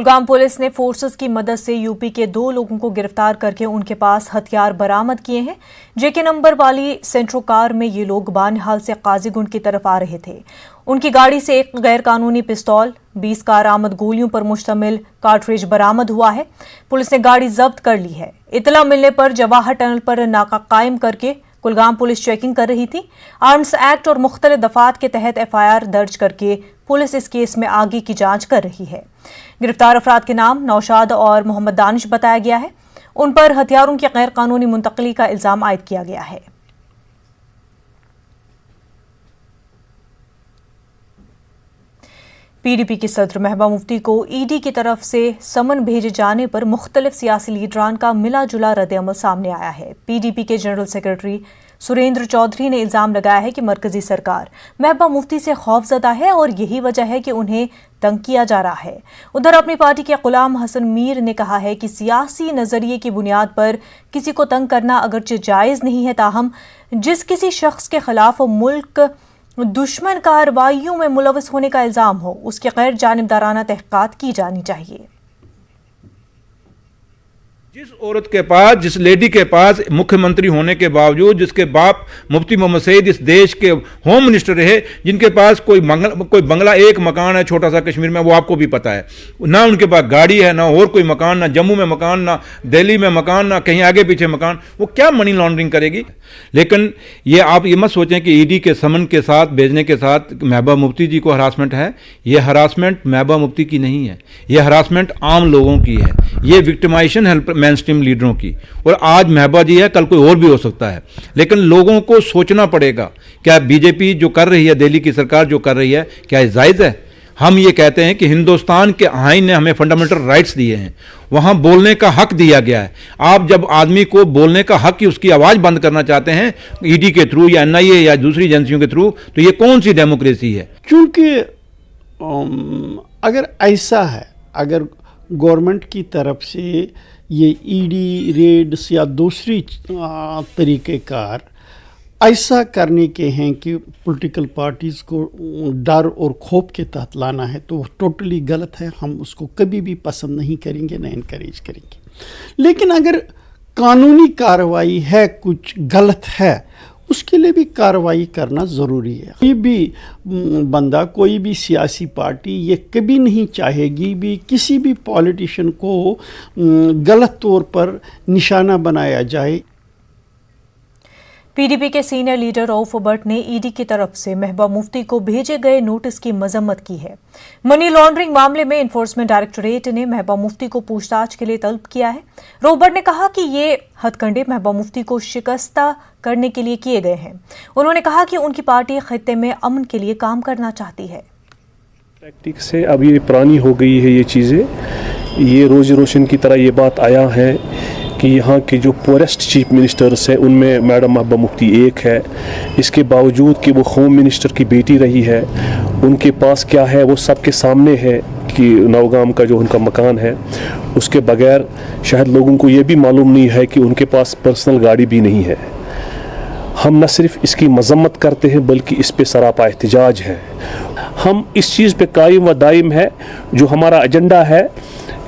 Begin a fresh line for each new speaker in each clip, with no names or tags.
Kulgam police نے forces کی مدد سے یوپی کے 2 لوگوں کو گرفتار کر کے ان کے پاس ہتھیار برآمد کیے ہیں۔ JK نمبر والی سینٹرو کار میں یہ لوگ بانہال سے قاضی گنڈ کی طرف آ رہے تھے۔ ان کی گاڑی سے ایک غیر قانونی پستول، 20 کارآمد گولیوں پر مشتمل کارٹریج برآمد ہوا ہے۔ پولیس نے گاڑی ضبط کر لی ہے۔ اطلاع ملنے پر جواہر ٹنل پر ناکہ قائم کر کے کلگام پولیس چیکنگ کر رہی تھی۔ آرمز ایکٹ اور مختلف دفعات کے تحت FIR درج کر کے پولیس اس کیس میں آگے کی جانچ کر رہی ہے۔ گرفتار افراد کے نام نوشاد اور محمد دانش بتایا گیا ہے۔ ان پر ہتھیاروں کی غیر قانونی منتقلی کا الزام عائد کیا گیا ہے۔ PDP کی صدر محبوبہ مفتی کو ED کی طرف سے سمن بھیجے جانے پر مختلف سیاسی لیڈران کا ملا جلا رد عمل سامنے آیا ہے۔ PDP کے جنرل سیکرٹری سریندر چودھری نے الزام لگایا ہے کہ مرکزی سرکار محبوبہ مفتی سے خوف زدہ ہے اور یہی وجہ ہے کہ انہیں تنگ کیا جا رہا ہے۔ ادھر اپنی پارٹی کے غلام حسن میر نے کہا ہے کہ سیاسی نظریے کی بنیاد پر کسی کو تنگ کرنا اگرچہ جائز نہیں ہے، تاہم جس کسی شخص کے خلاف ملک دشمن کارروائیوں میں ملوث ہونے کا الزام ہو، اس کی غیر جانبدارانہ تحقیقات کی جانی چاہیے۔
جس عورت کے پاس، جس لیڈی کے پاس مکھیہ منتری ہونے کے باوجود، جس کے باپ مفتی محمد سعید اس دیش کے ہوم منسٹر رہے، جن کے پاس کوئی بنگلہ ایک مکان ہے چھوٹا سا کشمیر میں، وہ آپ کو بھی پتہ ہے، نہ ان کے پاس گاڑی ہے، نہ اور کوئی مکان، نہ جموں میں مکان، نہ دہلی میں مکان، نہ کہیں آگے پیچھے مکان، وہ کیا منی لانڈرنگ کرے گی؟ لیکن یہ آپ یہ مت سوچیں کہ ED کے سمن کے ساتھ بھیجنے کے ساتھ محبوبہ مفتی جی کو ہراسمنٹ ہے۔ یہ ہراسمنٹ محبوبہ مفتی کی نہیں ہے، یہ ہراسمنٹ عام لوگوں کی ہے، یہ وکٹمائزیشن ہے مین اسٹریم لیڈروں کی۔ اور آج محبوبہ جی ہے، کل کوئی اور بھی ہو سکتا ہے، لیکن لوگوں کو سوچنا پڑے گا کیا BJP جو کر رہی ہے، دہلی کی سرکار جو کر رہی ہے، کیا یہ جائز ہے؟ ہم یہ کہتے ہیں کہ ہندوستان کے آئین نے ہمیں فنڈامنٹل رائٹس دیے ہیں، وہاں بولنے کا حق دیا گیا ہے۔ آپ جب آدمی کو بولنے کا حق کی اس کی آواز بند کرنا چاہتے ہیں ED کے تھرو یا NIA یا دوسری ایجنسیوں کے تھرو، تو یہ کون سی ڈیموکریسی ہے؟
چونکہ اگر ایسا ہے، اگر گورنمنٹ کی طرف سے یہ ED ریڈس یا دوسری طریقہ کار ایسا کرنے کے ہیں کہ پولیٹیکل پارٹیز کو ڈر اور خوف کے تحت لانا ہے، تو وہ ٹوٹلی غلط ہے۔ ہم اس کو کبھی بھی پسند نہیں کریں گے، نہ انکریج کریں گے۔ لیکن اگر قانونی کارروائی ہے، کچھ غلط ہے، اس کے لیے بھی کارروائی کرنا ضروری ہے۔ کوئی بھی بندہ، کوئی بھی سیاسی پارٹی یہ کبھی نہیں چاہے گی بھی کسی بھی پولیٹیشین کو غلط طور پر نشانہ بنایا جائے۔
PDP کے سینئر لیڈر رؤف بٹ نے ED کی طرف سے محبوبہ مفتی کو بھیجے گئے نوٹس کی مذمت کی ہے۔ منی لانڈرنگ معاملے میں انفورسمنٹ ڈائریکٹوریٹ نے محبوبہ مفتی کو پوچھ تاچھ کے لیے طلب کیا ہے۔ رؤف بٹ نے کہا کہ یہ ہتھ کنڈے محبوبہ مفتی کو شکستہ کرنے کے لیے کیے گئے ہیں۔ انہوں نے کہا کہ ان کی پارٹی خطے میں امن کے لیے کام کرنا چاہتی ہے۔
ٹیکٹک سے اب یہ پرانی ہو گئی ہے، یہ چیزیں، یہ روز روشن کی طرح یہ بات آیا ہے کہ یہاں کے جو پوریسٹ چیف منسٹرز ہیں ان میں میڈم محبوبہ مفتی ایک ہے۔ اس کے باوجود کہ وہ ہوم منسٹر کی بیٹی رہی ہے، ان کے پاس کیا ہے وہ سب کے سامنے ہے کہ نوگام کا جو ان کا مکان ہے، اس کے بغیر شاید لوگوں کو یہ بھی معلوم نہیں ہے کہ ان کے پاس پرسنل گاڑی بھی نہیں ہے۔ ہم نہ صرف اس کی مذمت کرتے ہیں بلکہ اس پہ سراپا احتجاج ہے۔ ہم اس چیز پہ قائم و دائم ہے، جو ہمارا ایجنڈا ہے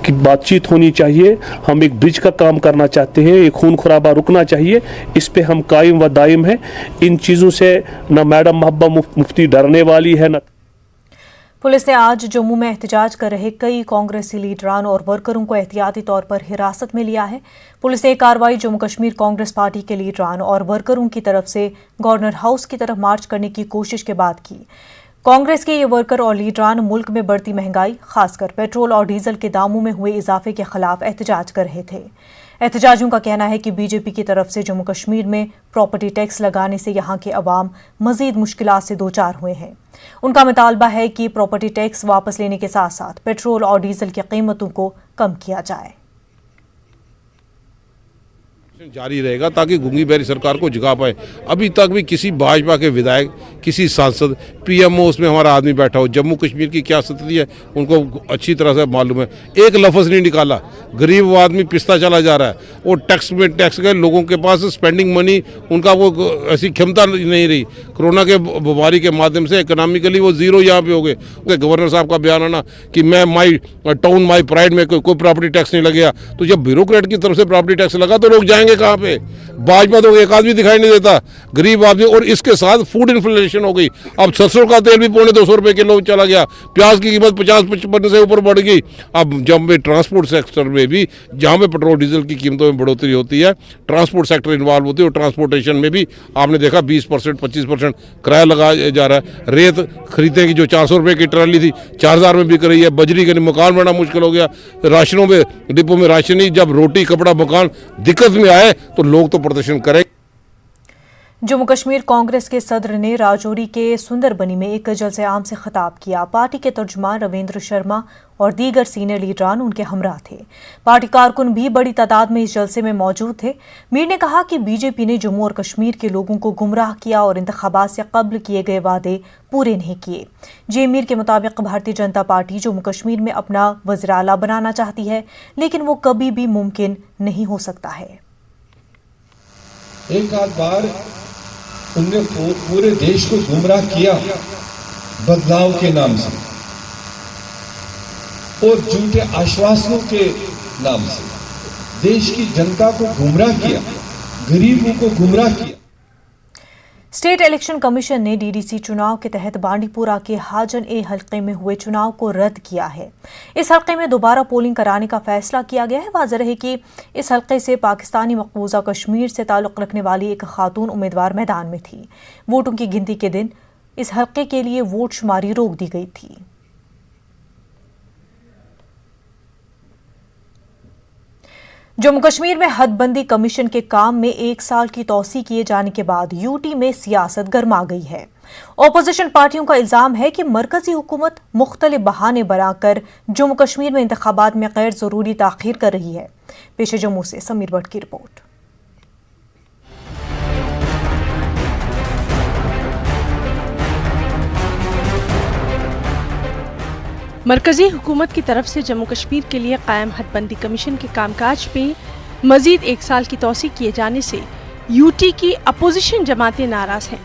کہ بات چیت ہونی چاہیے، ہم ایک برج کا کام کرنا چاہتے ہیں، ایک خون خرابہ رکنا چاہیے، اس پہ ہم قائم و دائم ہیں۔ ان چیزوں سے نہ میڈم محبوبہ مفتی ڈرنے والی ہے، نہ
پولیس نے آج جموں میں احتجاج کر رہے کئی کانگریسی لیڈران اور ورکروں کو احتیاطی طور پر حراست میں لیا ہے۔ پولیس نے ایک کارروائی جموں کشمیر کانگریس پارٹی کے لیڈران اور ورکروں کی طرف سے گورنر ہاؤس کی طرف مارچ کرنے کی کوشش کے بعد کی۔ کانگریس کے یہ ورکر اور لیڈران ملک میں بڑھتی مہنگائی، خاص کر پیٹرول اور ڈیزل کے داموں میں ہوئے اضافے کے خلاف احتجاج کر رہے تھے۔ احتجاجیوں کا کہنا ہے کہ BJP کی طرف سے جموں کشمیر میں پراپرٹی ٹیکس لگانے سے یہاں کے عوام مزید مشکلات سے دوچار ہوئے ہیں۔ ان کا مطالبہ ہے کہ پراپرٹی ٹیکس واپس لینے کے ساتھ ساتھ پیٹرول اور ڈیزل کی قیمتوں کو کم کیا جائے۔
जारी रहेगा ताकि गूंगी बहरी सरकार को जगा पाए। अभी तक भी किसी भाजपा के विधायक, किसी सांसद, पीएमओ उसमें हमारा आदमी बैठा हो, जम्मू कश्मीर की क्या स्थिति है उनको अच्छी तरह से मालूम है, एक लफ्ज़ नहीं निकाला। गरीब आदमी पिसता चला जा रहा है, वो टैक्स में टैक्स गए, लोगों के पास स्पेंडिंग मनी उनका वो ऐसी क्षमता नहीं रही। कोरोना के बीमारी के माध्यम से इकोनॉमिकली वो जीरो यहाँ पे हो गए। गवर्नर साहब का बयान आना कि मैं माई टाउन माई प्राइड में कोई प्रॉपर्टी टैक्स नहीं लगेगा, तो जब ब्यूरोक्रेट की तरफ से प्रॉपर्टी टैक्स लगा तो लोग जाएंगे कहाँ पे? भाजपा तो एक आदमी दिखाई नहीं देता, गरीब आदमी। और इसके साथ फूड इन्फ्लेशन हो गई, अब सरसों का तेल भी पौने 200 रुपये किलो चला गया, प्याज की कीमत 50-55 से ऊपर बढ़ गई। अब जब भी ट्रांसपोर्ट सेक्टर में भी, जहाँ पे पेट्रोल डीजल की कीमतों में बढ़ोतरी होती है, ट्रांसपोर्ट सेक्टर इन्वॉल्व होती है, और ट्रांसपोर्टेशन में भी आपने देखा 20% 25% किराया लगाया जा रहा है। रेत खरीदने की जो 400 रुपये की ट्राली थी 4000 में बिक रही है। बजरी का मकान बड़ा मुश्किल हो गया, राशनों में डिपो में राशन ही, जब रोटी कपड़ा मकान दिक्कत में आए तो लोग तो प्रदर्शन करें।
जम्मू कश्मीर कांग्रेस के सदर ने राजौरी के सुंदरबनी में एक जलसे आम से खिताब किया। पार्टी के तर्जुमान रविंद्र शर्मा और दीगर सीनियर लीडरान उनके हमरा थे। पार्टी कारकुन भी बड़ी तादाद में इस जलसे में मौजूद थे। मीर ने कहा कि बीजेपी ने जम्मू और कश्मीर के लोगों को गुमराह किया और इंतखाबात से कब्ल किए गए वादे पूरे नहीं किए। जे मीर के मुताबिक भारतीय जनता पार्टी जम्मू कश्मीर में अपना वज़ीर आला बनाना चाहती है, लेकिन वो कभी भी मुमकिन नहीं हो सकता है।
एक आध बार उनने पूरे देश को गुमराह किया बदलाव के नाम से और झूठे आश्वासनों के नाम से, देश की जनता को गुमराह किया, गरीबों को गुमराह किया।
स्टेट इलेक्शन कमीशन ने डीडीसी चुनाव के तहत बांडीपुरा के हाजन ए हल्के में हुए चुनाव को रद्द किया है। इस हल्के में दोबारा पोलिंग कराने का फैसला किया गया है। वाज़ेह रहे कि इस हल्के से पाकिस्तानी मकबूजा कश्मीर से ताल्लुक़ रखने वाली एक खातून उम्मीदवार मैदान में थी। वोटों की गिनती के दिन इस हल्के के लिए वोट शुमारी रोक दी गई थी। जम्मू कश्मीर में हदबंदी कमीशन के काम में 1 साल की तौसी किए जाने के बाद यूटी में सियासत गर्मा गई है। अपोजिशन पार्टियों का इल्जाम है कि मरकजी हुकूमत मुख्तलिफ बहाने बनाकर जम्मू कश्मीर में इंतखाबात में गैर जरूरी ताखीर कर रही है। पेश जम्मू से समीर भट्ट की रिपोर्ट।
मरकजी हुकूमत की तरफ से जम्मू कश्मीर के लिए कायम हदबंदी कमीशन के कामकाज में मजीद 1 साल की तौसी किए जाने से यूटी की अपोजिशन जमातें नाराज हैं।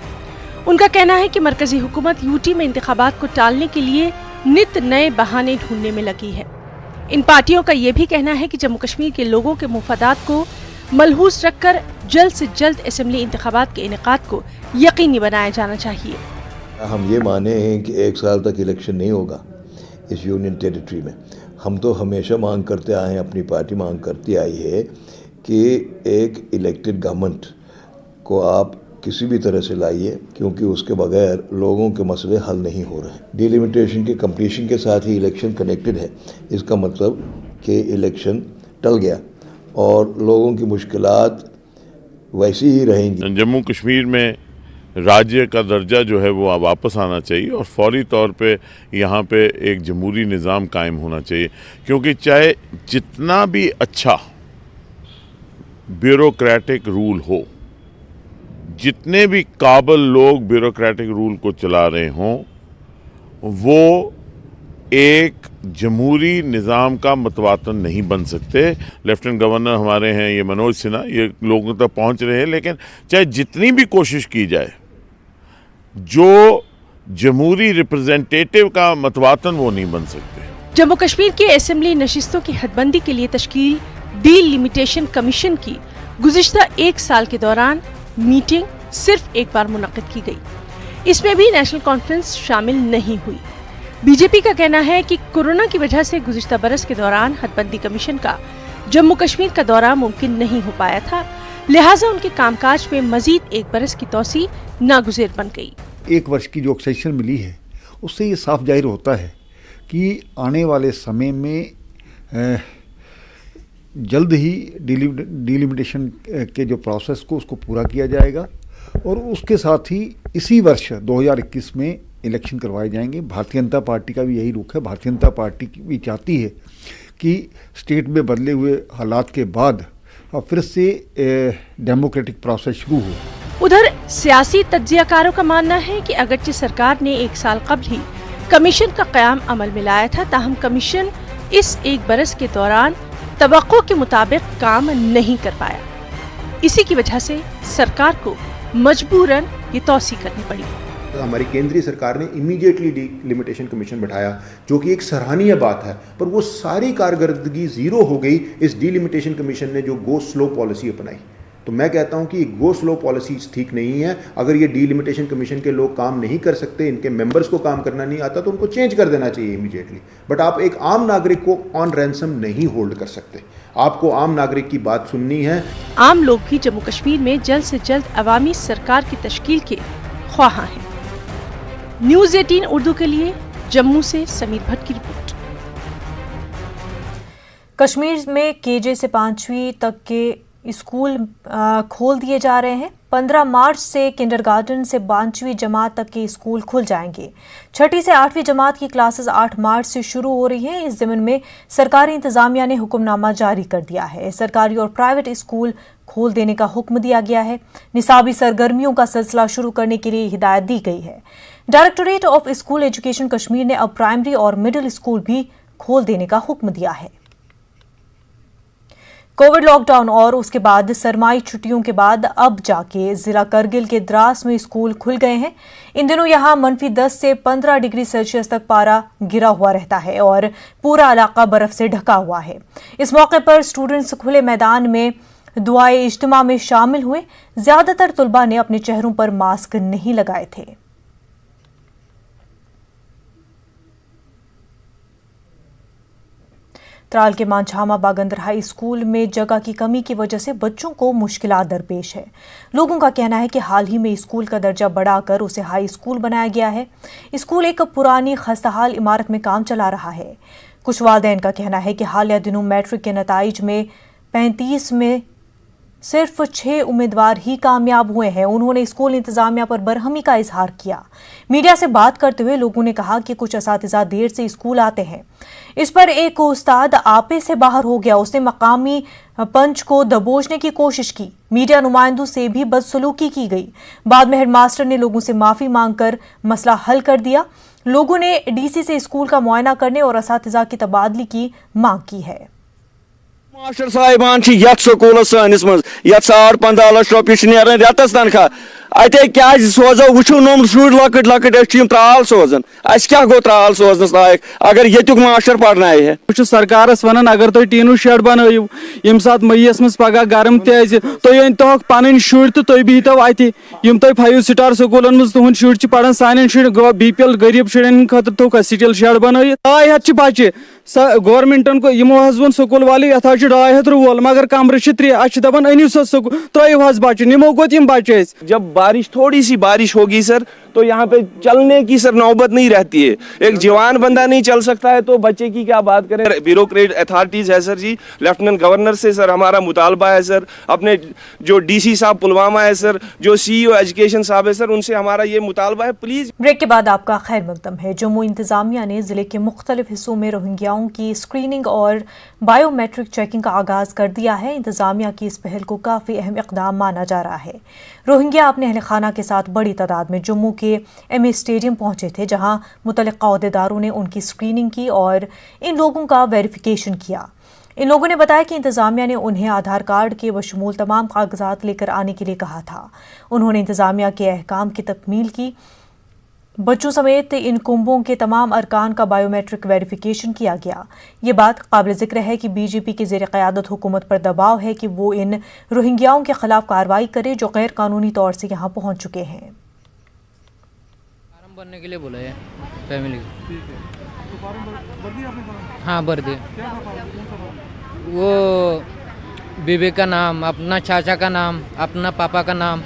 उनका कहना है कि मरकजी हुकूमत यूटी में इंतखाबात को टालने के लिए नित नए बहाने ढूंढने में लगी है। इन पार्टियों का ये भी कहना है कि जम्मू कश्मीर के लोगों के मुफादात को मलहूस रखकर जल्द से जल्द असेंबली इंतखाबात के इनेकाद को यकीनी बनाया जाना चाहिए।
हम ये माने हैं कि 1 साल तक इलेक्शन नहीं होगा इस यूनियन टेरिटरी में। हम तो हमेशा मांग करते आए हैं, अपनी पार्टी मांग करती आई है कि एक इलेक्टेड गवर्नमेंट को आप किसी भी तरह से लाइए, क्योंकि उसके बगैर लोगों के मसले हल नहीं हो रहे हैं। डिलिमिटेशन के कंप्लीशन के साथ ही इलेक्शन कनेक्टेड है। इसका मतलब कि इलेक्शन टल गया और लोगों की मुश्किलात वैसी ही रहेंगी।
जम्मू कश्मीर में राज्य का दर्जा जो है वो वापस आना चाहिए और फौरी तौर पे यहाँ पे एक जमहूरी निज़ाम कायम होना चाहिए, क्योंकि चाहे जितना भी अच्छा ब्यूरोक्रेटिक रूल हो, जितने भी काबिल लोग ब्यूरोक्रेटिक रूल को चला रहे हों, वो एक जमहूरी निज़ाम का मतवातन नहीं बन सकते। लेफ्टिनेंट गवर्नर हमारे हैं ये मनोज सिन्हा, ये लोगों तक पहुँच रहे हैं, लेकिन चाहे जितनी भी कोशिश की जाए, जो जमहूरी रिप्रेजेंटेटिव का मतवातन वो नहीं बन सकते।
जम्मू कश्मीर की असेंबली नशिस्तों की हदबंदी के लिए तश्कील डिलिमिटेशन कमीशन की गुज़िश्ता 1 साल के दौरान मीटिंग सिर्फ एक बार मुनक्किद की गई। इसमें भी नेशनल कॉन्फ्रेंस शामिल नहीं हुई। बीजेपी का कहना है कि कोरोना की वजह से गुज़िश्ता बरस के दौरान हदबंदी कमीशन का जम्मू कश्मीर का दौरा मुमकिन नहीं हो पाया था, लिहाजा उनके कामकाज में मजीद 1 बरस की तौसी नागुज़िर बन गई।
1 वर्ष की जो एक्सटेंशन मिली है उससे ये साफ जाहिर होता है कि आने वाले समय में जल्द ही डिलिमिटेशन के जो प्रोसेस को उसको पूरा किया जाएगा और उसके साथ ही इसी वर्ष 2021 में इलेक्शन करवाए जाएंगे। भारतीय जनता पार्टी का भी यही रुख है। भारतीय जनता पार्टी भी चाहती है कि स्टेट में बदले हुए हालात के बाद फिर से डेमोक्रेटिक प्रोसेस शुरू हो।
उधर सियासी तज्जियाकारों का मानना है कि अगरचे सरकार ने 1 साल कबल ही कमीशन का क़याम अमल में लाया था, ताहम कमीशन इस 1 बरस के दौरान तवक्को के मुताबिक काम नहीं कर पाया। इसी की वजह से सरकार को मजबूरन ये तौसी करनी पड़ी।
हमारी केंद्रीय सरकार ने इमीडिएटली डिलिमिटेशन कमीशन बैठाया, जो कि एक सराहनीय बात है, पर वो सारी कारकर्दगी ज़ीरो हो गई इस डिलिमिटेशन कमीशन ने जो गो स्लो पॉलिसी अपनाई। तो मैं कहता हूं कि गो स्लो पॉलिसी ठीक नहीं है। अगर ये डिलिमिटेशन कमीशन के लोग काम नहीं कर सकते, इनके मेंबर्स को काम करना नहीं आता, तो उनको चेंज कर देना चाहिए इमीडिएटली। बट आप एक आम नागरिक को ऑन रैंसम नहीं होल्ड कर सकते। आपको आम नागरिक की बात सुननी है।
आम लोग भी जम्मू कश्मीर में जल्द से जल्द अवामी सरकार की तश्कील के ख्वाहां हैं। न्यूज़ 18 उर्दू के लिए जम्मू से समीर भट्ट की रिपोर्ट।
कश्मीर में केजे से 5वीं तक के स्कूल खोल दिए जा रहे हैं। 15 मार्च से किंडरगार्टन से 5वीं जमात तक के स्कूल खुल जाएंगे। 6ठी से 8वीं जमात की क्लासेस 8 मार्च से शुरू हो रही हैं। इस ज़िम्न में सरकारी इंतजामिया ने हुक्मनामा जारी कर दिया है। सरकारी और प्राइवेट स्कूल खोल देने का हुक्म दिया गया है। निसाबी सरगर्मियों का सिलसिला शुरू करने के लिए हिदायत दी गई है। Directorate of school education Kashmir ने अब प्राइमरी और मिडिल स्कूल भी खोल देने का हुक्म दिया है। कोविड लॉकडाउन और उसके बाद सरमाई छुट्टियों के बाद अब जाके जिला करगिल के द्रास में स्कूल खुल गए हैं। इन दिनों यहां -10 से 15 डिग्री सेल्सियस तक पारा गिरा हुआ रहता है और पूरा इलाका बर्फ से ढका हुआ है। इस मौके पर स्टूडेंट्स खुले मैदान में दुआए इज्तिमा में शामिल हुए। ज्यादातर तुलबा ने अपने चेहरों पर मास्क नहीं लगाए थे। त्राल के मांझामा बागंदर हाई स्कूल में जगह की कमी की वजह से बच्चों को मुश्किलात दरपेश है। लोगों का कहना है कि हाल ही में स्कूल का दर्जा बढ़ाकर उसे हाई स्कूल बनाया गया है। स्कूल एक पुरानी खस्ताहाल इमारत में काम चला रहा है। कुछ वालिदैन का कहना है कि हालिया दिनों मैट्रिक के नताइज में 35 में सिर्फ 6 उम्मीदवार ही कामयाब हुए हैं। उन्होंने स्कूल इंतजामिया पर बरहमी का इजहार किया। मीडिया से बात करते हुए लोगों ने कहा कि कुछ असातिज़ा देर से स्कूल आते हैं। इस पर एक उस्ताद आपे से बाहर हो गया। उसने मकामी पंच को दबोचने की कोशिश की। मीडिया नुमाइंदों से भी बदसलूकी की गई। बाद में हेडमास्टर ने लोगों से माफ़ी मांगकर मसला हल कर दिया। लोगों ने डीसी से स्कूल का मुआयना करने और असातिज़ा की तबादली की मांग की है।
मास्टर साहिबान यथ स्कूलस सानिस मज 15.5 लाख रुपये नेरान रेतस तनख्वाह अते क्या सोजो वो नम शुर लकट लकट त्राल सोजान अस क्या गो त्राल सोजनस लायक अगर येतुक मास्टर पढ़नाए है
बह सरकार वन अगर तुम टीनू शेड बनू यम सात मईस मज पगह गर्म तुम अनतोक पन शुर तो तुम बिहतो अति यम तुम 5 स्टार स्कूलन मज तुहद शुर पढ़ान सान शुर BPL गरीब शुरन खतर थोक स्टील शेड बन 2.5 बच्चे गवर्नमेंटन को यमो वन स्कूल वाले अथ 2.5 वोल मगर कमर 3 अ दपान अनिव सा त्रो बच्चे निमो गोत यम बच्चे
जब बारिश थोड़ी सी बारिश होगी सर तो यहाँ पे चलने की सर नौबत नहीं रहती है। एक जवान बंदा नहीं चल सकता है तो बच्चे की क्या बात करें। ब्यूरोक्रेट अथॉरिटीज़ है सर जी, लेफ्टिनेंट गवर्नर से सर हमारा मुतालबा है सर, अपने जो DC साहब पुलवामा है सर, जो CEO एजुकेशन साहब है सर, उनसे हमारा ये मुतालबा है प्लीज़।
ब्रेक के बाद आपका खैर मकदम है। जम्मू इंतजामिया ने जिले के मुख्तलिफ हिस्सों में रोहिंग्याओं की स्क्रीनिंग और बायोमेट्रिक चेकिंग का आगाज कर दिया है। इंतजामिया की इस पहल को काफ़ी अहम इक़दाम माना जा रहा है। रोहिंग्या अपने अहल खाना के साथ बड़ी तादाद में जम्मू के MA स्टेडियम पहुंचे थे, जहां मुतल्लिक़ा अहदेदारों ने उनकी स्क्रीनिंग की और इन लोगों का वेरिफिकेशन किया। इन लोगों ने बताया कि इंतजामिया ने उन्हें आधार कार्ड के बशमूल तमाम कागजात लेकर आने के लिए कहा था। उन्होंने इंतजामिया के अहकाम की तकमील की। बच्चों समेत इन कुंबों के तमाम अरकान का बायोमेट्रिक वेरिफिकेशन किया गया। ये बात काबिल ज़िक्र है कि BJP की ज़ेर क़यादत हुकूमत पर दबाव है कि वो इन रोहिंग्याओं के खिलाफ कार्रवाई करे जो गैर कानूनी तौर से यहाँ पहुँच चुके हैं।
फार्म भरने के लिए बोला है फैमिली। हाँ भर दिए। वो बीबी का नाम, अपना चाचा का नाम, अपना पापा का नाम,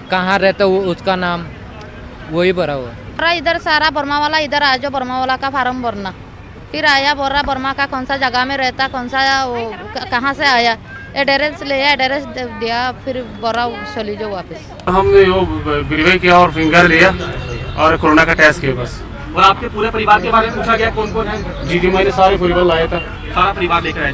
कहाँ रहता वो उसका नाम, वही भरा हुआ।
इधर सारा बर्मा वाला इधर आ जाओ, बर्मा वाला का फार्म भरना। फिर आया बोल रहा बर्मा का कौन सा जगह में रहता, कौन सा कहाँ से आया, एड्रेस ले एड्रेस दिया, फिर बोरा चली जाओ वापस।
हमने वो वेरीफाई किया और फिंगर लिया और कोरोना का टेस्ट किया बस।
और आपके पूरे परिवार के बारे में पूछा गया कौन कौन है?
जी मैंने सारे परिवार लाया था।
सारा परिवार लेकर आए।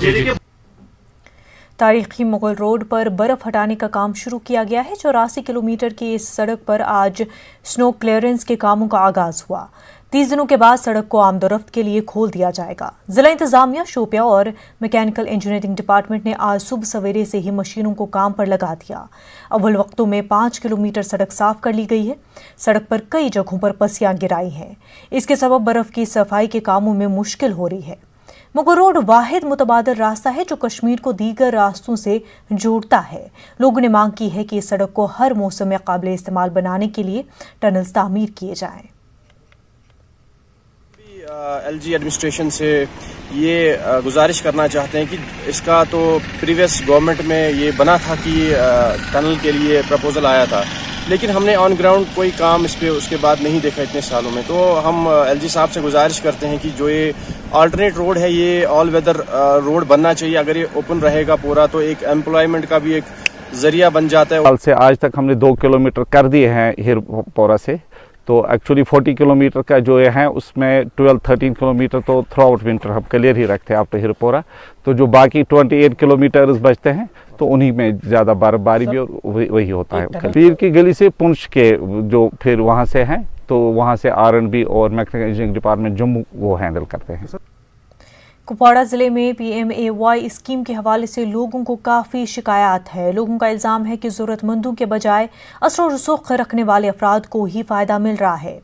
تاریخی مغل روڈ پر برف ہٹانے کا کام شروع کیا گیا ہے۔ 84 کلومیٹر کی اس سڑک پر آج سنو کلیئرنس کے کاموں کا آغاز ہوا۔ 30 دنوں کے بعد سڑک کو آمد و رفت کے لیے کھول دیا جائے گا۔ ضلع انتظامیہ، شوپیاں اور میکینیکل انجینئرنگ ڈپارٹمنٹ نے آج صبح سویرے سے ہی مشینوں کو کام پر لگا دیا۔ اول وقتوں میں 5 کلومیٹر سڑک صاف کر لی گئی ہے۔ سڑک پر کئی جگہوں پر پسیاں گرائی ہیں۔ اس کے سبب برف کی صفائی کے کاموں میں مشکل ہو رہی ہے۔ مغل روڈ واحد متبادل راستہ ہے جو کشمیر کو دیگر راستوں سے جوڑتا ہے۔ لوگوں نے مانگ کی ہے کہ اس سڑک کو ہر موسم میں قابل استعمال بنانے کے لیے ٹنلز تعمیر کیے جائیں۔
ایل جی ایڈمنسٹریشن سے یہ گزارش کرنا چاہتے ہیں کہ اس کا تو پریویس گورنمنٹ میں یہ بنا تھا کہ ٹنل کے لیے پرپوزل آیا تھا، لیکن ہم نے آن گراؤنڈ کوئی کام اس پہ اس کے بعد نہیں دیکھا اتنے سالوں میں۔ تو ہم ایل جی صاحب سے گزارش کرتے ہیں کہ جو یہ آلٹرنیٹ روڈ ہے یہ آل ویدر روڈ بننا چاہیے۔ اگر یہ اوپن رہے گا پورا تو ایک ایمپلائمنٹ کا بھی ایک ذریعہ بن جاتا ہے۔
کل سے آج تک ہم نے 2 کلومیٹر کر دیے ہیں ہیرپورا سے، تو ایکچولی 40 کلومیٹر کا جو ہے اس میں 12-13 کلومیٹر تو تھرو آؤٹ ونٹر ہم کلیئر ہی رکھتے ہیں آپ ہیرپورا، تو جو باقی 28 کلومیٹرز بچتے ہیں تو انہی میں زیادہ برف باری بھی اور وہی ہوتا ہے۔ پیر کی گلی سے پنچ کے جو پھر وہاں سے ہیں تو وہاں سے R&B اور میکینیکل انجینئرنگ ڈپارٹمنٹ جموں وہ ہینڈل کرتے ہیں۔
کپواڑہ ضلع میں PMAY اسکیم کے حوالے سے لوگوں کو کافی شکایات ہے۔ لوگوں کا الزام ہے کہ ضرورت مندوں کے بجائے اثر و رسوخ رکھنے والے افراد کو ہی فائدہ مل رہا ہے۔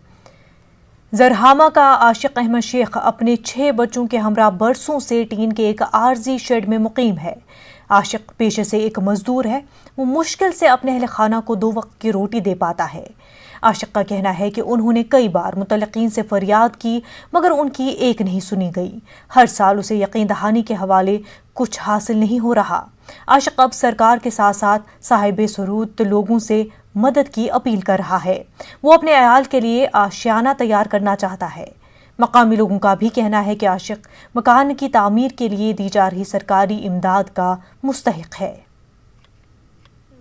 زرہامہ کا عاشق احمد شیخ اپنے 6 بچوں کے ہمراہ برسوں سے ٹین کے ایک عارضی شیڈ میں مقیم ہے۔ عاشق پیشے سے ایک مزدور ہے۔ وہ مشکل سے اپنے اہل خانہ کو 2 وقت کی روٹی دے پاتا ہے۔ عاشق کا کہنا ہے کہ انہوں نے کئی بار متعلقین سے فریاد کی مگر ان کی ایک نہیں سنی گئی۔ ہر سال اسے یقین دہانی کے حوالے کچھ حاصل نہیں ہو رہا۔ عاشق اب سرکار کے ساتھ ساتھ صاحب ثروت لوگوں سے مدد کی اپیل کر رہا ہے۔ وہ اپنے عیال کے لیے آشیانہ تیار کرنا چاہتا ہے۔ مقامی لوگوں کا بھی کہنا ہے کہ عاشق مکان کی تعمیر کے لیے دی جا رہی سرکاری امداد کا مستحق ہے۔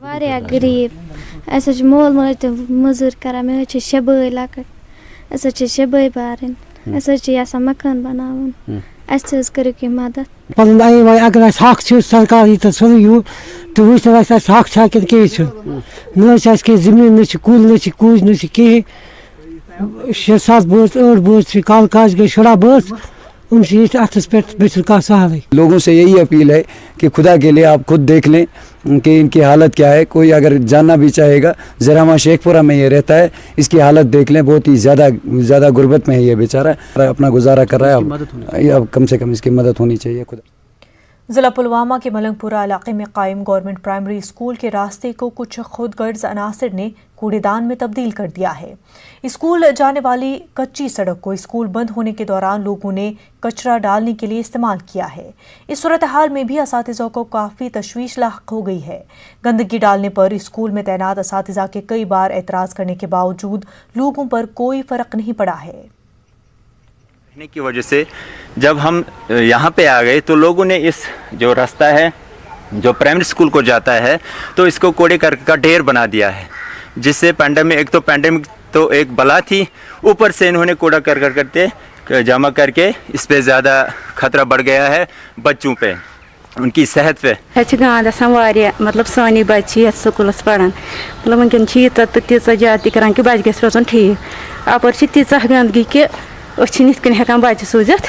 واریاہ غریب اَسہِ حظ چھُ مول موج تہِ مٔزوٗرۍ کران، مےٚ حظ چھِ 6 بٲے لۄکٕٹۍ، أسۍ حظ چھِ 6 بٲے بارٕنۍ، أسۍ حظ چھِ یژھان مکان بناوُن، اَسہِ تہِ حظ کٔرِو کینٛہہ مدد۔
پَنُن اگر اَسہِ حق چھُ سرکار یی تہٕ سورُے یوٗت تہٕ وٕچھتن اَسہِ حق چھا کِنہٕ کِہیٖنۍ چھُنہٕ، نہ حظ چھِ اَسہِ کینٛہہ زٔمیٖن، نہ چھِ کُلۍ، نہ چھِ کُج، نہ چھِ کِہیٖنۍ۔ 6-7 بٲژ 8 بٲژ چھِ کالہٕ کاج گٔے شُراہ بٲژ، ان سے اتھس پہ بیچ سہل۔
لوگوں سے یہی اپیل ہے کہ خدا کے لیے آپ خود دیکھ لیں کہ ان کی حالت کیا ہے۔ کوئی اگر جاننا بھی چاہے گا، زرہامہ شیخ پورہ میں یہ رہتا ہے، اس کی حالت دیکھ لیں، بہت ہی زیادہ غربت میں ہے یہ بیچارہ، اپنا گزارا کر رہا ہے۔ اب کم سے کم اس کی مدد ہونی چاہیے۔ خدا
ضلع پلوامہ کے ملنگ پورہ علاقے میں قائم گورنمنٹ پرائمری اسکول کے راستے کو کچھ خود غرض عناصر نے کوڑے دان میں تبدیل کر دیا ہے۔ اسکول جانے والی کچی سڑک کو اسکول بند ہونے کے دوران لوگوں نے کچرا ڈالنے کے لیے استعمال کیا ہے۔ اس صورتحال میں بھی اساتذہ کو کافی تشویش لاحق ہو گئی ہے۔ گندگی ڈالنے پر اسکول میں تعینات اساتذہ کے کئی بار اعتراض کرنے کے باوجود لوگوں پر کوئی فرق نہیں پڑا ہے۔
کی وجہ سے جب ہم یہاں پہ آ گئے تو لوگوں نے اس جو راستہ ہے جو پرائمری اسکول کو جاتا ہے تو اس کو کوڑے کا ڈھیر بنا دیا ہے، جس سے پینڈیمک تو ایک بلا تھی، اوپر سے انہوں نے کوڑا کرتے جمع کر کے اس پہ زیادہ خطرہ بڑھ گیا ہے بچوں پہ، ان کی صحت پہ۔
گاند مطلب سانی بچہ یتھ سکولس پڑھان، مطلب ونکن تیژہ زیادہ تہ کران کہ بچہ گژھِ روزُن ٹھیک، اپر تیژہ گندگی کہ یتھ کن ہیکان بچہ سوزتھ۔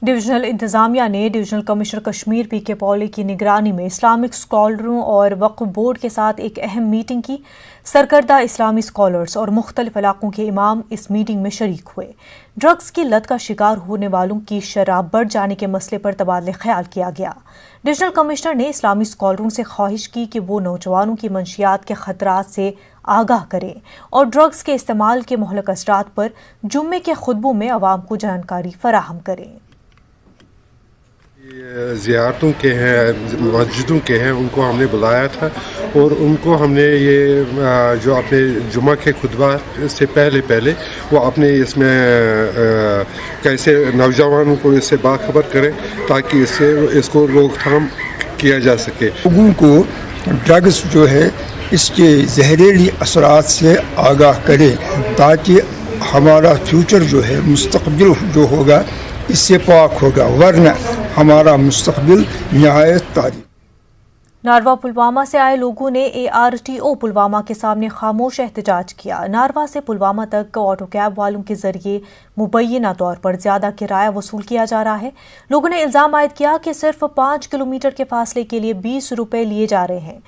ڈویژنل انتظامیہ نے ڈویژنل کمشنر کشمیر PK پولی کی نگرانی میں اسلامک اسکالروں اور وقف بورڈ کے ساتھ ایک اہم میٹنگ کی۔ سرکردہ اسلامی اسکالرز اور مختلف علاقوں کے امام اس میٹنگ میں شریک ہوئے۔ ڈرگز کی لت کا شکار ہونے والوں کی شرح بڑھ جانے کے مسئلے پر تبادلہ خیال کیا گیا۔ ڈویژنل کمشنر نے اسلامی اسکالروں سے خواہش کی کہ وہ نوجوانوں کی منشیات کے خطرات سے آگاہ کریں اور ڈرگز کے استعمال کے مہلک اثرات پر جمعے کے خطبوں میں عوام کو جانکاری فراہم کریں۔
زیارتوں کے ہیں، مسجدوں کے ہیں، ان کو ہم نے بلایا تھا اور ان کو ہم نے یہ جو اپنے جمعہ کے خطبہ سے پہلے وہ اپنے اس میں کیسے نوجوانوں کو اس سے باخبر کریں تاکہ اس کو روک تھام کیا جا سکے۔
لوگوں کو ڈرگز جو ہے اس کے زہریلی اثرات سے آگاہ کرے تاکہ ہمارا فیوچر جو ہے، مستقبل جو ہوگا اس سے پاک ہوگا، ورنہ ہمارا مستقبل نہایت तारीफ।
नारवा पुलवामा से आए लोगों ने ARTO पुलवामा के सामने खामोश एहतजाज किया। नारवा से पुलवामा तक ऑटो कैब वालों के जरिए मुबैना तौर पर ज्यादा किराया वसूल किया जा रहा है। लोगों ने इल्जाम आयद किया कि सिर्फ 5 किलोमीटर के फासले के लिए 20 रुपए लिए जा रहे हैं।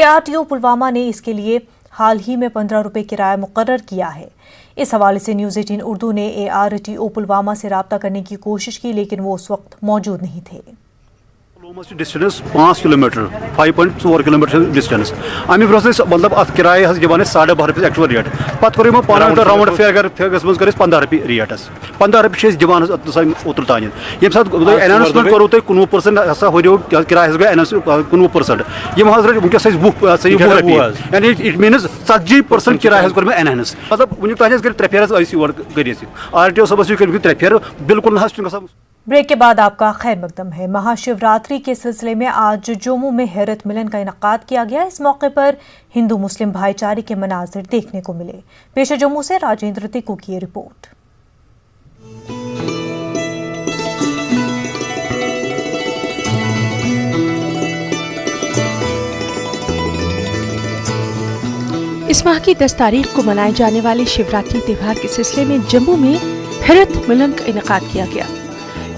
ARTO पुलवामा ने इसके लिए हाल ही में 15 रुपए किराया मुकर्रर किया है। इस हवाले से न्यूज़ 18 उर्दू ने ARTO पुलवामा से राब्ता करने की कोशिश की, लेकिन वो उस वक्त मौजूद नहीं थे।
डिस्टेंस 5 किलोमीटर 5.4 किलोमीटर डिस्टेंस अमी ब्रोह मतलब अत किराए दिवान 12.5 रुपये एक्चुअल रेट पे कोर पान राउंड फेगर मज कर 15 रुपये रेटस 15 रुपये दिवान ओतर तान ये सात अनाउंसमेंट करो तुम 19% हसा हो किराए गई 19% यम वनकस 10 रुपये यानी इट मीनस 40% किराए कोर एनहांस मतलब वन तान कर 3 फेर योर कर RTO सबस 3 फेर बिल्कुल ग।
ब्रेक के बाद आपका खैर मकदम है। महाशिवरात्रि के सिलसिले में आज जम्मू में हैरत मिलन का इनकाद किया गया। इस मौके पर हिंदू मुस्लिम भाईचारे के मनाजिर देखने को मिले। पेश जम्मू से राजेंद्र तिक्कू की रिपोर्ट।
इस माह की 10 तारीख को मनाए जाने वाले शिवरात्रि त्योहार के सिलसिले में जम्मू में हैरत मिलन का इनकाद किया गया।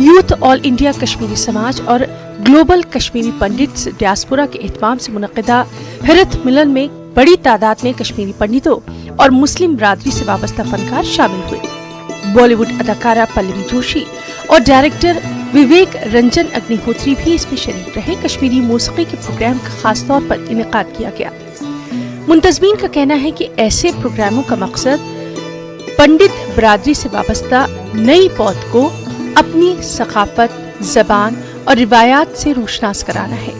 यूथ ऑल इंडिया कश्मीरी समाज और ग्लोबल कश्मीरी पंडित्स डियास्पोरा के एहतमाम से मुनक़िदा हैरत मिलन में बड़ी तादाद में कश्मीरी पंडितों और मुस्लिम बरादरी से वाबस्ता फनकार शामिल हुए। बॉलीवुड अदाकारा पल्लवी जोशी और डायरेक्टर विवेक रंजन अग्निहोत्री भी इसमें शरीक रहे। कश्मीरी मौसीकी के प्रोग्राम का खास तौर पर इनेकाद किया गया। मुंतज़मीन का कहना है कि ऐसे प्रोग्रामों का मकसद पंडित बरादरी से वाबस्ता नई पौध को अपनी सकाफत, जबान और रिवायात से रोशनास कराना है।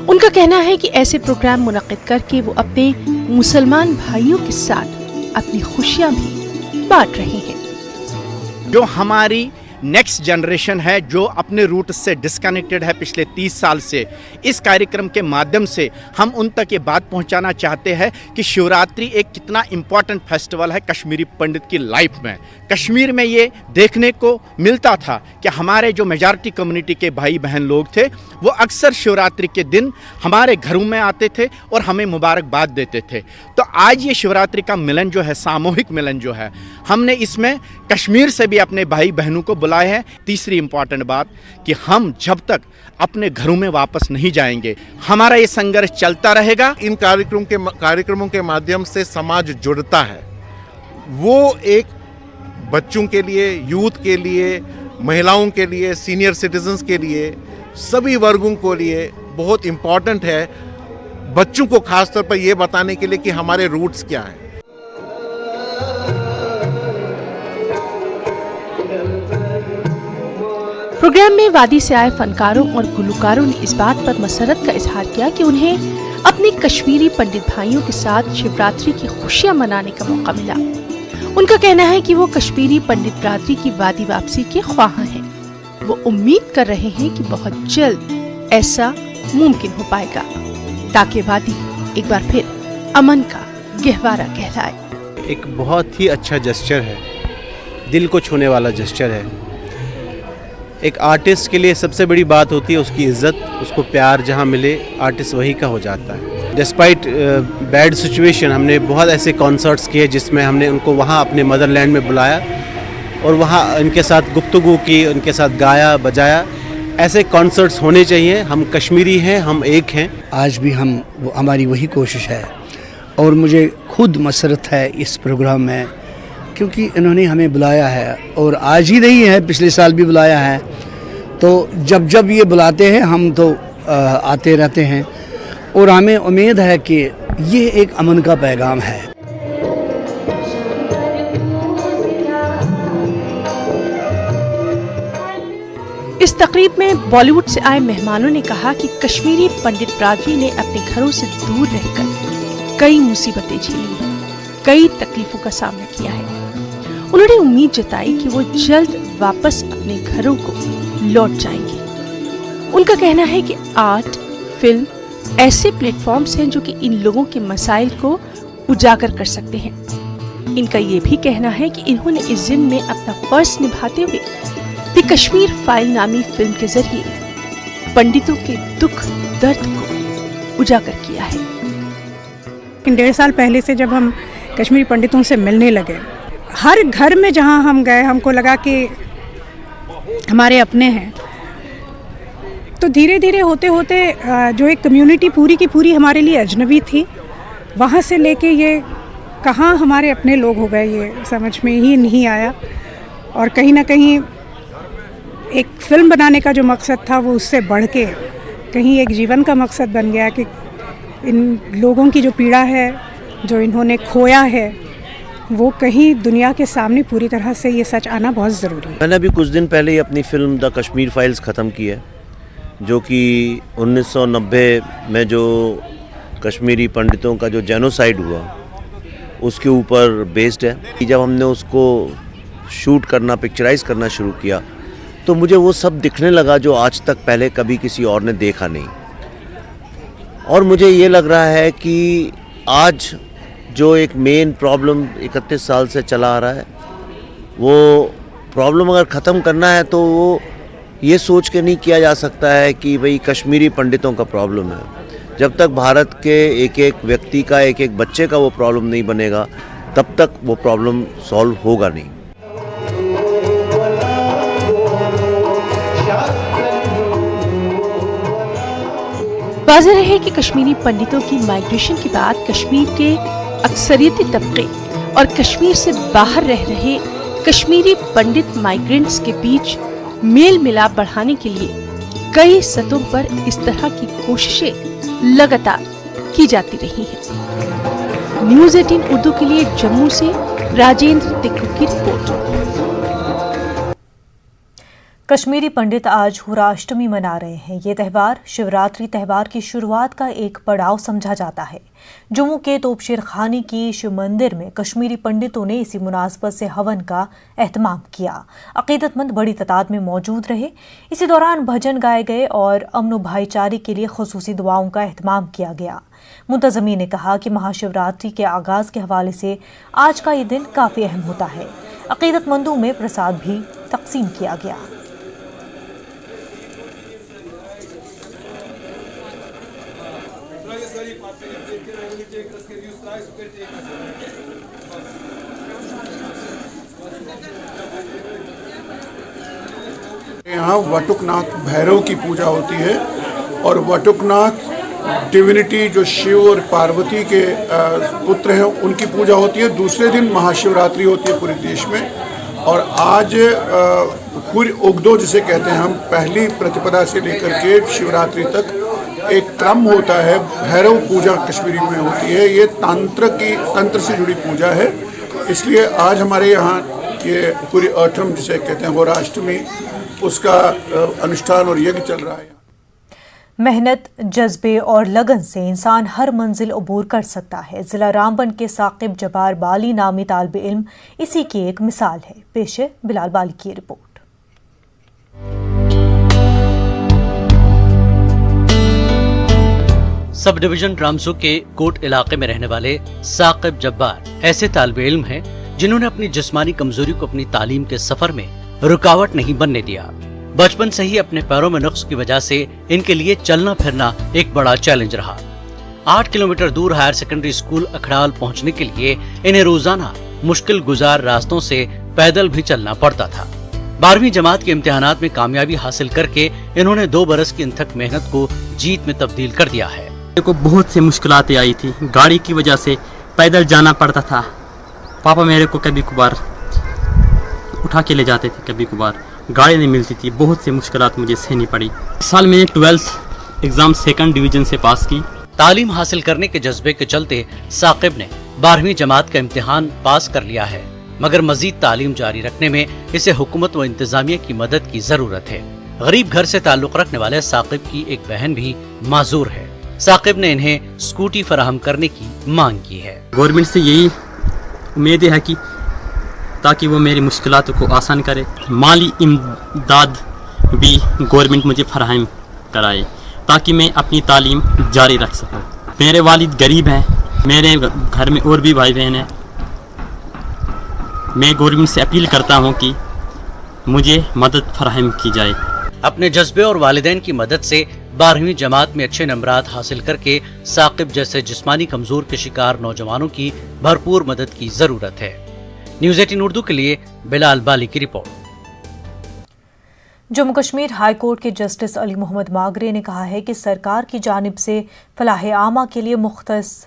उनका कहना है कि ऐसे प्रोग्राम मुनक़िद करके वो अपने मुसलमान भाइयों के साथ अपनी खुशियां भी बांट रहे हैं।
जो हमारी नेक्स्ट जनरेशन है, जो अपने रूट से डिस्कनेक्टेड है पिछले 30 साल से, इस कार्यक्रम के माध्यम से हम उन तक ये बात पहुंचाना चाहते हैं कि शिवरात्रि एक कितना इम्पॉर्टेंट फेस्टिवल है कश्मीरी पंडित की लाइफ में। कश्मीर में ये देखने को मिलता था कि हमारे जो मेजॉरिटी कम्युनिटी के भाई बहन लोग थे वो अक्सर शिवरात्रि के दिन हमारे घरों में आते थे और हमें मुबारकबाद देते थे। तो आज ये शिवरात्रि का मिलन जो है, सामूहिक मिलन जो है, हमने इसमें कश्मीर से भी अपने भाई बहनों को बुलाए हैं। तीसरी इम्पॉर्टेंट बात कि हम जब तक अपने घरों में वापस नहीं जाएंगे हमारा ये संघर्ष चलता रहेगा।
इन कार्यक्रमों के माध्यम से समाज जुड़ता है। वो एक बच्चों के लिए, यूथ के लिए, महिलाओं के लिए, सीनियर सिटीजन्स के लिए, सभी वर्गों को लिए बहुत इम्पॉर्टेंट है। बच्चों को खास तौर पर ये बताने के लिए कि हमारे रूट्स क्या हैं।
प्रोग्राम में वादी से आए फनकारों और गुलकारों ने इस बात पर मसरत का इजहार किया कि उन्हें अपने कश्मीरी पंडित भाइयों के साथ शिवरात्रि की खुशियां मनाने का मौका मिला। उनका कहना है कि वो कश्मीरी पंडित बरादरी की वादी वापसी के ख्वाह हैं। वो उम्मीद कर रहे हैं कि बहुत जल्द ऐसा मुमकिन हो पाएगा ताकि वादी एक बार फिर अमन का गहवारा कहलाए।
एक बहुत ही अच्छा जेस्चर है, दिल को छूने वाला जेस्चर है। एक आर्टिस्ट के लिए सबसे बड़ी बात होती है उसकी इज़्ज़त, उसको प्यार जहाँ मिले आर्टिस्ट वही का हो जाता है। डिस्पाइट बैड सिचुएशन हमने बहुत ऐसे कॉन्सर्ट्स किए जिसमें हमने उनको वहाँ अपने मदरलैंड में बुलाया और वहाँ उनके साथ गुफ्तगू की, उनके साथ गाया बजाया। ऐसे कॉन्सर्ट्स होने चाहिए। हम कश्मीरी हैं, हम एक हैं।
आज भी हमारी वही कोशिश है और मुझे खुद मसरत है इस प्रोग्राम में, क्योंकि इन्होंने हमें बुलाया है और आज ही नहीं है, पिछले साल भी बुलाया है। तो जब जब ये बुलाते हैं हम तो आते रहते हैं और हमें उम्मीद है कि ये एक अमन का पैगाम है।
इस तकरीब में बॉलीवुड से आए मेहमानों ने कहा कि कश्मीरी पंडित बरादरी ने अपने घरों से दूर रहकर कई मुसीबतें झेली हैं, कई तकलीफों का सामना किया है। उन्होंने उम्मीद जताई कि वो जल्द वापस अपने घरों को लौट जाएंगे। उनका कहना है कि आर्ट, फिल्म ऐसे प्लेटफॉर्म्स हैं जो कि इन लोगों के मसाइल को उजागर कर सकते हैं। इनका ये भी कहना है कि इन्होंने इस जिम्मे में अपना फर्ज निभाते हुए द कश्मीर फाइल नामी फिल्म के जरिए पंडितों के दुख दर्द को उजागर किया है।
1.5 साल पहले से जब हम कश्मीरी पंडितों से मिलने लगे, हर घर में जहां हम गए हमको लगा कि हमारे अपने हैं। तो धीरे धीरे होते होते जो एक कम्युनिटी पूरी की पूरी हमारे लिए अजनबी थी, वहाँ से लेके ये कहाँ हमारे अपने लोग हो गए, ये समझ में ही नहीं आया। और कहीं ना कहीं एक फ़िल्म बनाने का जो मकसद था वो उससे बढ़ के कहीं एक जीवन का मकसद बन गया कि इन लोगों की जो पीड़ा है, जो इन्होंने खोया है, वो कहीं दुनिया के सामने पूरी तरह से ये सच आना बहुत ज़रूरी है।
मैंने अभी कुछ दिन पहले ही अपनी फ़िल्म द कश्मीर फाइल्स ख़त्म की है, जो कि 1990 में जो कश्मीरी पंडितों का जो जेनोसाइड हुआ उसके ऊपर बेस्ड है। जब हमने उसको शूट करना, पिक्चराइज़ करना शुरू किया तो मुझे वो सब दिखने लगा जो आज तक पहले कभी किसी और ने देखा नहीं। और मुझे ये लग रहा है कि आज जो एक मेन प्रॉब्लम 31 साल से चला आ रहा है, वो प्रॉब्लम अगर ख़त्म करना है तो वो ये सोच के नहीं किया जा सकता है कि भाई कश्मीरी पंडितों का प्रॉब्लम है। जब तक भारत के एक एक व्यक्ति का, एक एक बच्चे का वो प्रॉब्लम नहीं बनेगा, तब तक वो प्रॉब्लम सॉल्व होगा नहीं।
वाज़ेह है कि कश्मीरी पंडितों की माइग्रेशन के बाद कश्मीर के अक्सरियती तबके और कश्मीर से बाहर रह रहे कश्मीरी पंडित माइग्रेंट्स के बीच मेल मिलाप बढ़ाने के लिए कई सतहों पर इस तरह की कोशिशें लगातार की जाती रही हैं। न्यूज़ 18 उर्दू के लिए जम्मू से राजेंद्र टिक्कू की रिपोर्ट।
कश्मीरी पंडित आज हुराष्टमी मना रहे हैं। ये त्यौहार शिवरात्रि त्यौहार की शुरुआत का एक पड़ाव समझा जाता है। जम्मू के तोपशेर खानी की शिव मंदिर में कश्मीरी पंडितों ने इसी मुनासबत से हवन का एहतमाम किया। अकीदतमंद बड़ी तादाद में मौजूद रहे। इसी दौरान भजन गाए गए और अमन व भाईचारे के लिए खुसूसी दुआओं का एहतमाम किया गया। मुंतज़मी ने कहा कि महाशिवरात्रि के आगाज़ के हवाले से आज का ये दिन काफ़ी अहम होता है। अकीदतमंदों में प्रसाद भी तकसीम किया गया।
यहाँ वटुकनाथ भैरव की पूजा होती है और वटुकनाथ डिविनिटी जो शिव और पार्वती के पुत्र हैं उनकी पूजा होती है। दूसरे दिन महाशिवरात्रि होती है पूरे देश में। और आज पूरी उगदो जिसे कहते हैं हम, पहली प्रतिपदा से लेकर के शिवरात्रि तक एक क्रम होता है। भैरव पूजा कश्मीरी में होती है। ये तंत्र से जुड़ी पूजा है, इसलिए आज हमारे यहाँ ये पूरी अठम जिसे कहते हैं होराष्टमी, उसका अनुष्ठान और यज्ञ चल रहा है।
मेहनत, जज्बे और लगन से इंसान हर मंजिल अबूर कर सकता है। जिला रामबन के साकिब जब्बार बाली नामी तालिब इल्म इसी की एक मिसाल है। पेश है बिलाल बाली की रिपोर्ट।
सब डिवीजन रामसू के कोट इलाके में रहने वाले साकिब जब्बार ऐसे तालिब इल्म हैं जिन्होंने अपनी जिस्मानी कमजोरी को अपनी तालीम के सफर में रुकावट नहीं बनने दिया। बचपन से ही अपने पैरों में नुक्स की वजह से इनके लिए चलना फिरना एक बड़ा चैलेंज रहा। 8 किलोमीटर दूर हायर सेकेंडरी स्कूल अखड़ाल पहुंचने के लिए इन्हें रोजाना मुश्किल गुजार रास्तों से पैदल भी चलना पड़ता था। 12वीं जमात के इम्तिहानात में कामयाबी हासिल करके इन्होंने 2 बरस की अथक मेहनत को जीत में तब्दील कर दिया है।
मेरे को बहुत सी मुश्किलातें आई थी। गाड़ी की वजह से पैदल जाना पड़ता था। पापा मेरे को कभी कभार उठा के ले जाते थे, कभी कभार गाड़ी नहीं मिलती थी। बहुत सी मुश्किलात मुझे सहनी पड़ी। इस साल मैंने 12th एग्जाम 2nd डिवीजन से पास की।
तालीम हासिल करने के जज्बे के चलते साकिब ने 12वीं जमात का इम्तिहान पास कर लिया है, मगर मजीद तालीम जारी रखने में इसे हुकूमत व इंतजामिया की मदद की जरूरत है। गरीब घर से ताल्लुक रखने वाले साकिब की एक बहन भी माजूर है। साकिब ने इन्हें स्कूटी फराहम करने की मांग की है।
गवर्नमेंट से यही उम्मीद है कि ताकि वो मेरी मुश्किलातों को आसान करे। माली इमदाद भी गवर्नमेंट मुझे फराहम कराए ताकि मैं अपनी तालीम जारी रख सकूं। मेरे वालिद गरीब हैं, मेरे घर में और भी भाई बहन हैं। मैं गवर्नमेंट से अपील करता हूं कि मुझे मदद फराहम की जाए।
अपने जज्बे और वालिदैन की मदद से 12वीं जमात में अच्छे नंबरात हासिल करके साकिब जैसे जिस्मानी कमजोर के शिकार नौजवानों की भरपूर मदद की जरूरत है। न्यूज़ 18 उर्दू के लिए बिलाल बाली की report.
Jammu Kashmir high court के जस्टिस अली मोहम्मद मागरे ने कहा है कि सरकार की जानिब से फलाह आमा के लिए मुख्तस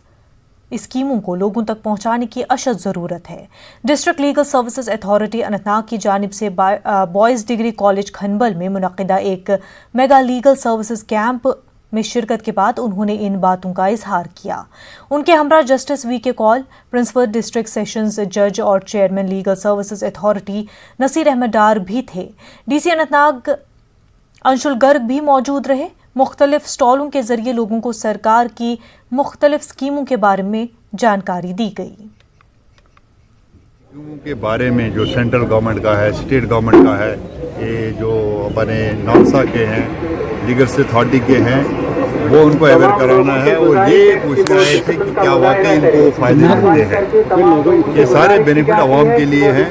स्कीमों को लोगों तक पहुंचाने की अशद ज़रूरत है। District legal services authority Anantnag की जानिब से बॉयज़ डिग्री कॉलेज खनबल में मुनक़िदा एक मेगा लीगल सर्विसेज कैंप में शिरकत के बाद उन्होंने इन बातों का इजहार किया। उनके हमरा justice V K Kaul, principal district sessions जज और chairman legal services authority Nasir Ahmed Dar भी थे। डीसी अनंतनाग अंशुल गर्ग भी मौजूद रहे। मुख्तलिफ स्टॉलों के जरिए लोगों को सरकार की मुख्तलिफ स्कीमों के बारे में जानकारी दी गई।
स्कीमों के बारे में जो सेंट्रल गवर्नमेंट का है, स्टेट गवर्नमेंट का है, ये जो अपने नालसा के हैं, लीगल अथॉरिटी के हैं, वो उनको अवेयर कराना है और ये पूछ रहे थे कि क्या वाकई इनको फ़ायदे मिलते हैं। ये सारे बेनिफिट आवाम के लिए हैं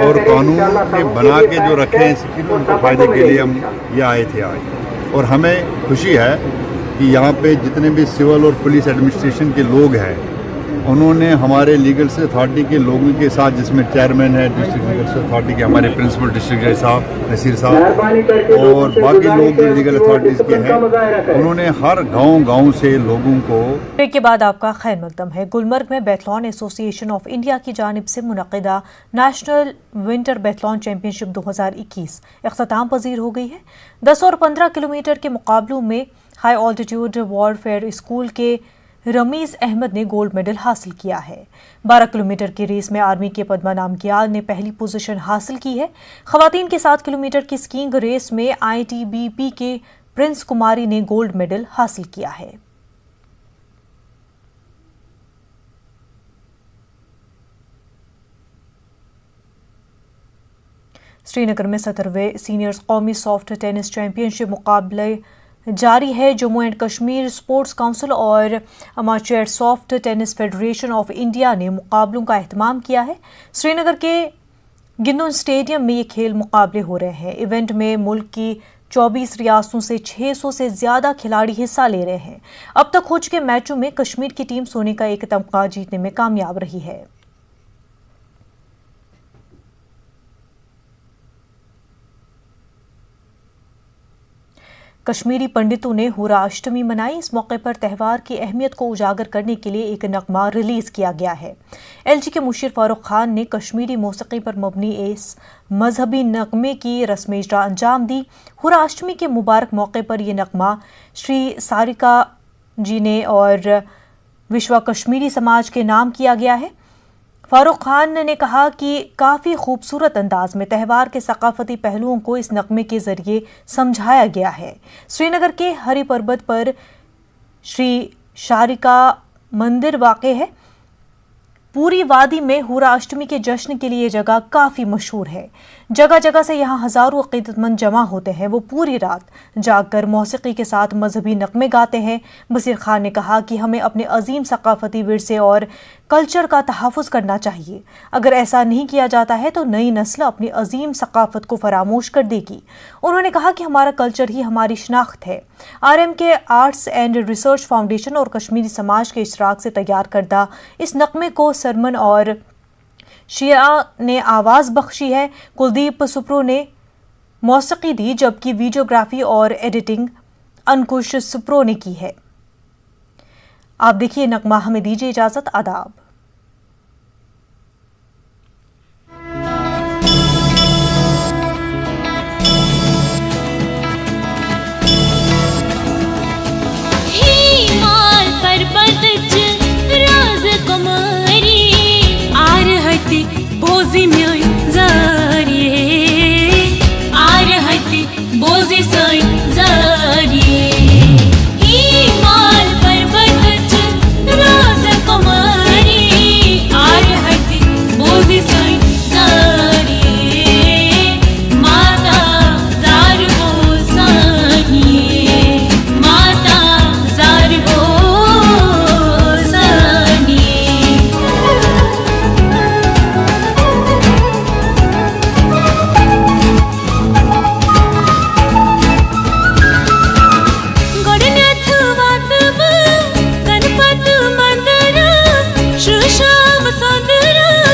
और कानून ने बना के जो रखे हैं स्कीम, उनको फ़ायदे के लिए हम ये आए थे आज। और हमें खुशी है कि यहाँ पे जितने भी सिविल और पुलिस एडमिनिस्ट्रेशन के लोग हैं, उन्होंने हमारे लीगल अथॉरिटी के लोगों के साथ, जिसमें चेयरमैन है डिस्ट्रिक्ट लीगल अथॉरिटी के, हमारे प्रिंसिपल डिस्ट्रिक्ट जज साहब नसीर साहब और बाकी लोग जो लीगल अथॉरिटीज़ के हैं, उन्होंने हर गांव से लोगों को।
ब्रेक के बाद आपका खैर मकदम है। गुलमर्ग में बैथलॉन एसोसिएशन ऑफ इंडिया की जानिब से मुनक़िदा नेशनल विंटर बैथलॉन चैम्पियनशिप 2021 इख्तिताम पजीर हो गई है। 10 और 15 किलोमीटर के मुकाबलों में हाई ऑल्टीट्यूड वॉरफेयर स्कूल के रमीज़ अहमद ने गोल्ड मेडल हासिल किया है। 12 किलोमीटर की रेस में आर्मी के पद्मा नामग्याल ने पहली पोजीशन हासिल की है। खवातीन के 7 किलोमीटर की स्कीइंग रेस में ITBP के प्रिंस कुमारी ने गोल्ड मेडल हासिल किया है। श्रीनगर में 17वें सीनियर्स कौमी सॉफ्ट टेनिस चैंपियनशिप मुकाबले जारी है। Jammu and Kashmir sports council और amateur soft tennis federation of India ने मुकाबलों का एहतमाम किया है। श्रीनगर के गिन्नुन स्टेडियम में ये खेल मुकाबले हो रहे हैं। इवेंट में मुल्क की 24 रियासतों से 600 से ज़्यादा खिलाड़ी हिस्सा ले रहे हैं। अब तक हो चुके मैचों में कश्मीर की टीम सोने का एक तमगा जीतने में कामयाब रही है। कश्मीरी पंडितों ने हुरा अष्टमी मनाई। इस मौके पर त्यौहार की अहमियत को उजागर करने के लिए एक नगमा रिलीज़ किया गया है। LG के मुशीर फारूक खान ने कश्मीरी मौसीकी पर मबनी इस मजहबी नगमे की रस्म इजरा अंजाम दी। हुरा अष्टमी के मुबारक मौके पर यह नगमा श्री सारिका जी ने और विश्व कश्मीरी समाज के नाम किया गया है। फारूक खान ने कहा कि काफ़ी खूबसूरत अंदाज में त्यौहार के सकाफती पहलुओं को इस नगमे के ज़रिए समझाया गया है। श्रीनगर के हरी पर्वत पर श्री शारिका मंदिर वाक़े है। पूरी वादी में हुरा अष्टमी के जश्न के लिए जगह काफ़ी मशहूर है। जगह जगह से यहाँ हज़ारों अक़ीदतमंद जमा होते हैं। वो पूरी रात जागकर मौसीकी के साथ मजहबी नगमे गाते हैं। बसीर खान ने कहा कि हमें अपने अजीम सकाफती विरसे और कल्चर का तहफ़्फ़ुज़ करना चाहिए। अगर ऐसा नहीं किया जाता है तो नई नस्ल अपनी अजीम सकाफत को फरामोश कर देगी। उन्होंने कहा कि हमारा कल्चर ही हमारी शनाख्त है। RM के आर्ट्स एंड रिसर्च फाउंडेशन और कश्मीरी समाज के इश्तराक से तैयार करदा इस नगमे को सरमन और शिया ने आवाज़ बख्शी है। कुलदीप सुप्रो ने मौसीकी दी, जबकि वीडियोग्राफी और एडिटिंग अंकुश सुप्रो ने की है। आप देखिए नगमा। हमें दीजिए इजाज़त। आदाब।
बोझी में जारिए आ रहती बोझी सोई जारिए हिमाल पर्वत राज कुमारी आ रहती बोझी सोई जारिए माता जार हो सानिए माता जार हो सानिए संदरा